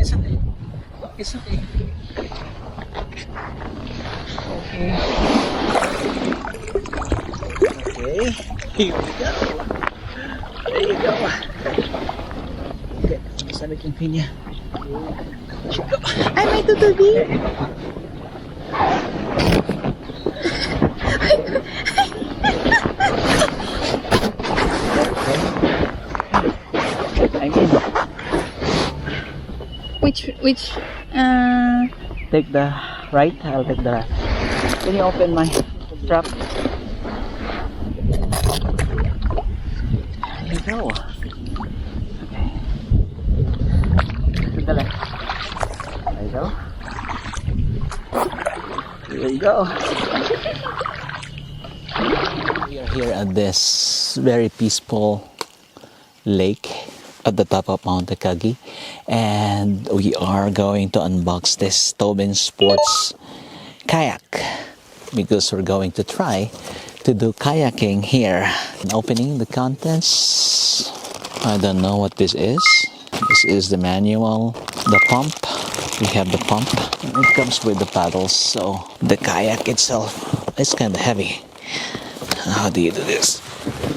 It's okay. It's okay. Okay. Okay. Here we go. There you go. Okay. Sabi kong pinya. Chico. Ay, may tutubi. I'm in. Which Take the right. I'll take the left. Can you open my strap? There you go. Okay. To the left. There you go. Here you go. We are here at this very peaceful lake at the top of Mount Akagi, and we are going to unbox this Tobin Sports kayak because we're going to try to do kayaking here. Opening the contents, I don't know what this is. This is the manual, the pump. We have the pump. It comes with the paddles, so the kayak itself is kind of heavy. How do you do this?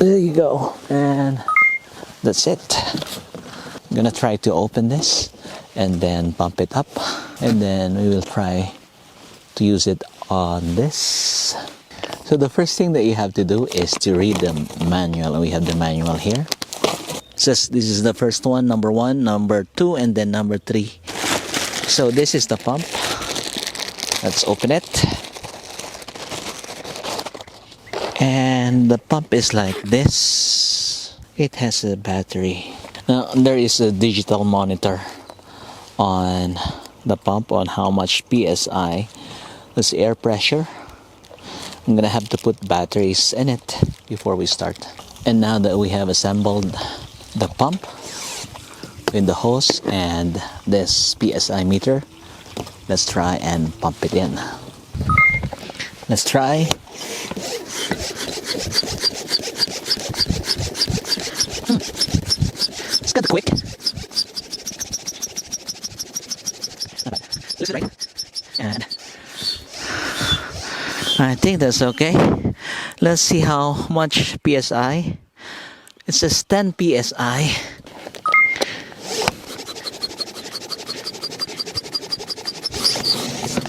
There you go, and that's it. I'm gonna try to open this and then pump it up, and then we will try to use it on this. So the first thing that you have to do is to read the manual. We have the manual here. It says this is the first one, number 1, number 2, and then number 3. So this is the pump. Let's open it. And the pump is like this. It has a battery. Now there is a digital monitor on the pump on how much PSI, this air pressure. I'm gonna have to put batteries in it before we start. And now that we have assembled the pump with the hose and this PSI meter, let's try and pump it in. Let's try. It's kind of quick. Not bad. Looks right. And I think that's okay. Let's see how much PSI. It says 10 PSI.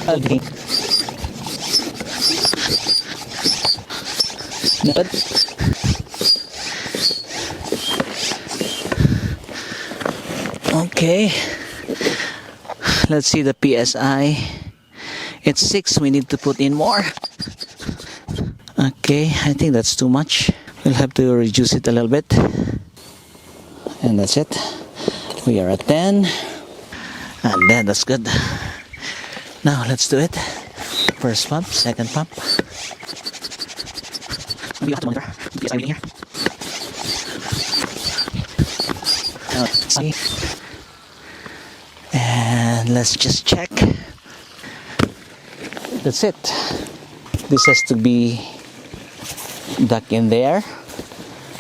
Okay. Not bad. Okay, let's see the PSI. It's 6. We need to put in more. Okay, I think that's too much. We'll have to reduce it a little bit. And that's it. We are at 10. And then that's good. Now let's do it. First pump, second pump. We have to monitor the PSI reading here. Now let's see. And let's just check. That's it. This has to be ducked in there.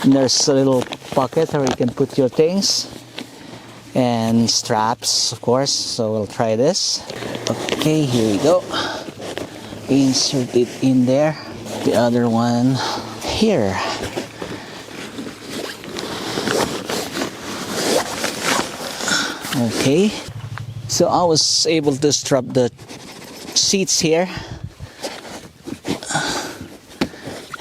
And there's a little pocket where you can put your things. And straps, of course. So we'll try this. Okay, here we go. Insert it in there. The other one here. Okay. So I was able to strap the seats here,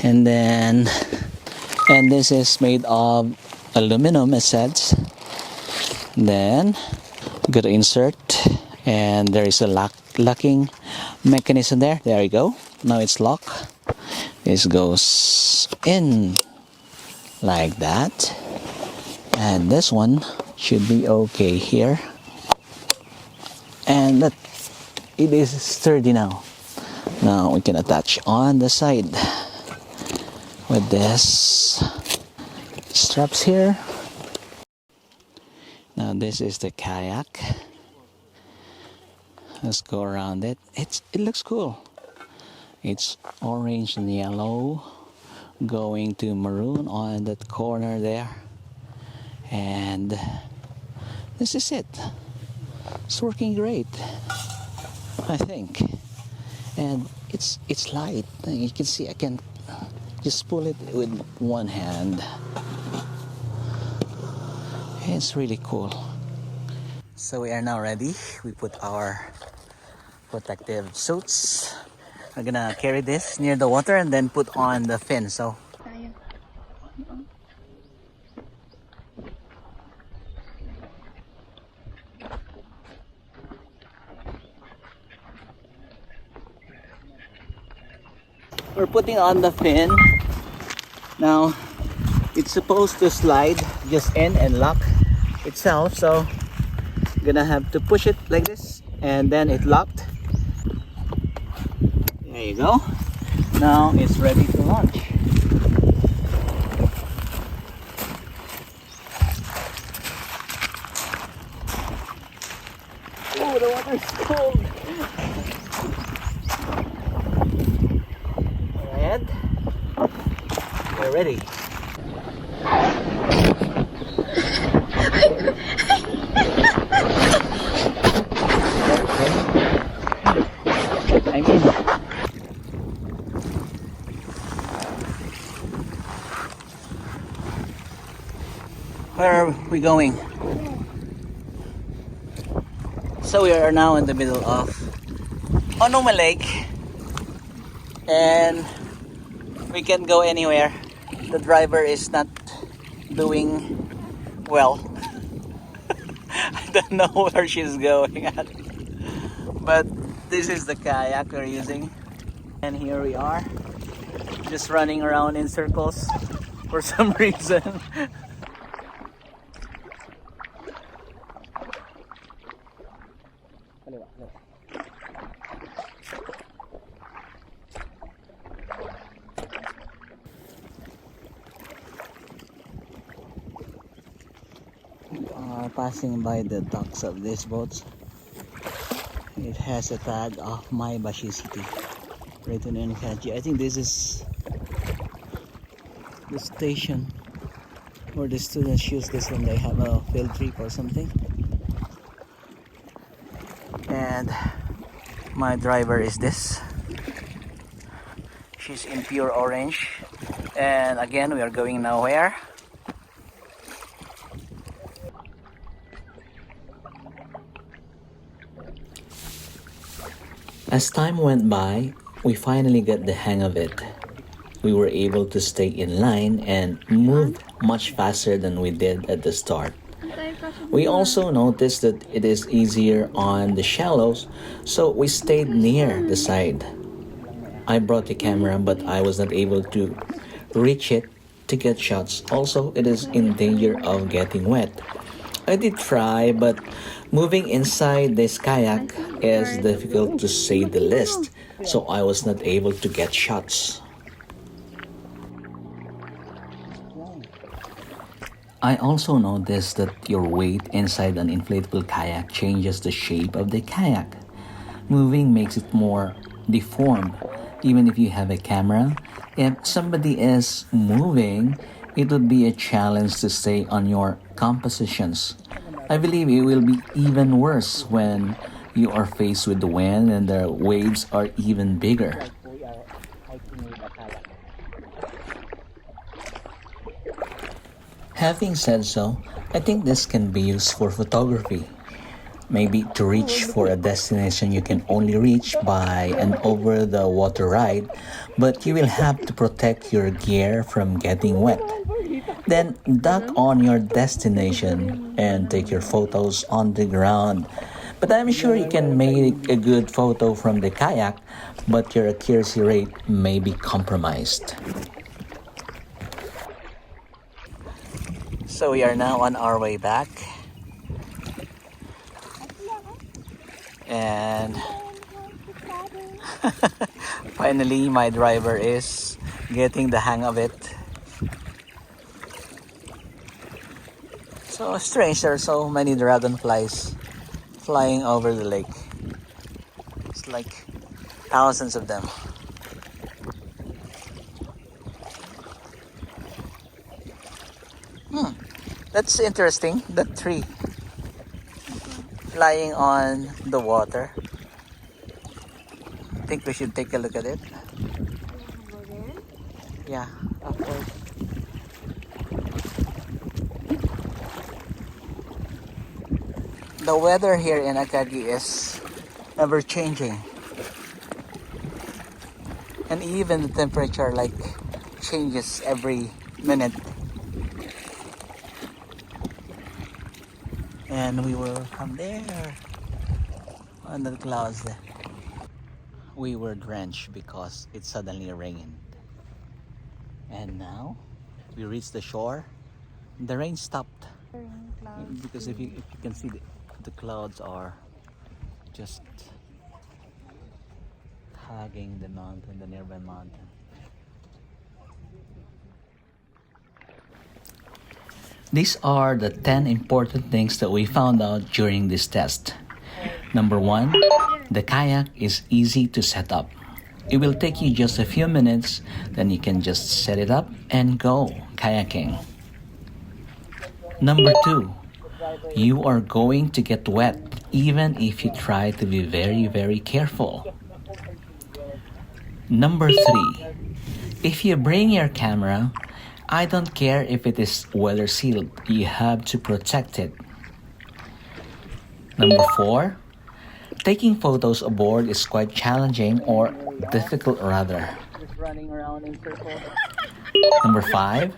and this is made of aluminum, it says. Then got to insert, and there is a locking mechanism there. There you go. Now it's locked. This goes in like that, and this one should be okay here. And that it is sturdy now. Now we can attach on the side with this straps here. Now this is the kayak. Let's go around it. It looks cool. It's orange and yellow going to maroon on that corner there. And this is it. It's working great, I think. And it's light. You can see I can just pull it with one hand. It's really cool. So we are now ready. We put our protective suits. We're gonna carry this near the water and then put on the fin. So Kaya. we're putting on the fin. Now it's supposed to slide just in and lock itself. So gonna have to push it like this and then it locked. There you go. Now it's ready to launch. Oh, the water's cold. And we're ready. I'm in. Where are we going? So we are now in the middle of Onuma Lake and we can go anywhere. The driver is not doing well. I don't know where she's going at. But this is the kayak we're using. And here we are, just running around in circles for some reason. We are passing by the docks of these boats. It has a tag of Maebashi City written in kanji. I think this is the station where the students use this when they have a field trip or something. And my driver is this. She's in pure orange. And again, we are going nowhere. As time went by, we finally got the hang of it. We were able to stay in line and moved much faster than we did at the start. We also noticed that it is easier on the shallows, so we stayed near the side. I brought the camera, but I was not able to reach it to get shots. Also, it is in danger of getting wet. I did try, but moving inside this kayak is difficult to say the least, so I was not able to get shots. I also noticed that your weight inside an inflatable kayak changes the shape of the kayak. Moving makes it more deformed. Even if you have a camera, if somebody is moving, it would be a challenge to stay on your compositions. I believe it will be even worse when you are faced with the wind and the waves are even bigger. Having said so, I think this can be used for photography. Maybe to reach for a destination you can only reach by an over-the-water ride, but you will have to protect your gear from getting wet. Then dock on your destination and take your photos on the ground. But I'm sure you can make a good photo from the kayak, but your accuracy rate may be compromised. So we are now on our way back. And finally my driver is getting the hang of it. So strange, there are so many dragonflies flying over the lake. It's like thousands of them. That's interesting, that tree. lying on the water. I think we should take a look at it. Yeah, of course. The weather here in Akagi is ever changing. And even the temperature like changes every minute. And we were from there on the clouds there. We were drenched because it suddenly rained. And now we reached the shore. The rain stopped. Because if you can see the clouds are just hugging the mountain, the nearby mountain. These are the 10 important things that we found out during this test. Number 1, the kayak is easy to set up. It will take you just a few minutes, then you can just set it up and go kayaking. Number 2, you are going to get wet even if you try to be very, very careful. Number 3, if you bring your camera, I don't care if it is weather sealed, you have to protect it. Number 4, taking photos aboard is quite challenging or difficult rather. Number 5,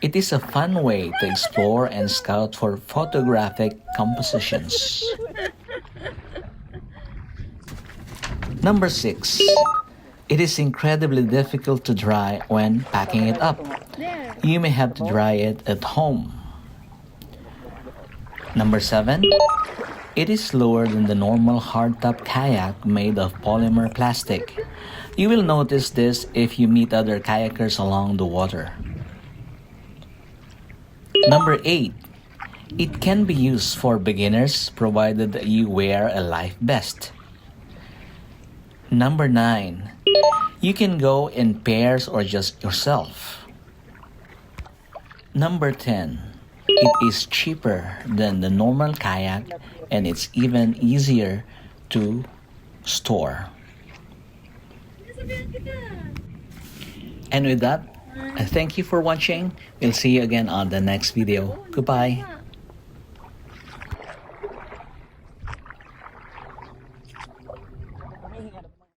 it is a fun way to explore and scout for photographic compositions. Number 6, it is incredibly difficult to dry when packing it up. You may have to dry it at home. Number 7, it is slower than the normal hardtop kayak made of polymer plastic. You will notice this if you meet other kayakers along the water. Number 8, it can be used for beginners provided that you wear a life vest. Number 9, you can go in pairs or just yourself. Number 10, it is cheaper than the normal kayak and it's even easier to store. And with that, I thank you for watching. We'll see you again on the next video. Goodbye.